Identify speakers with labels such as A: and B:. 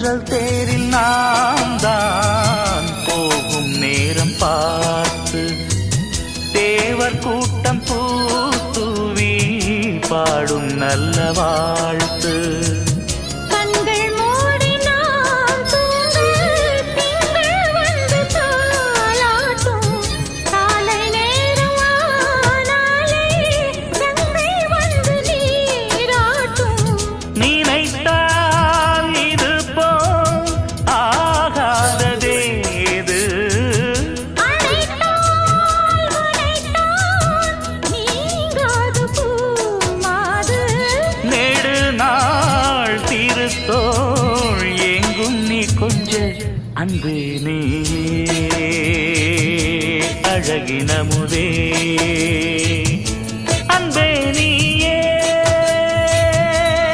A: தென்றல் தேரில் நாம் தான் போகும் நேரம் பார்த்து தேவர் கூட்டம் பூத்துவி பாடும் நல்ல வாழ்த்து. எங்கும் நீ கொஞ்ச அன்பே நீ அழகினமுதே.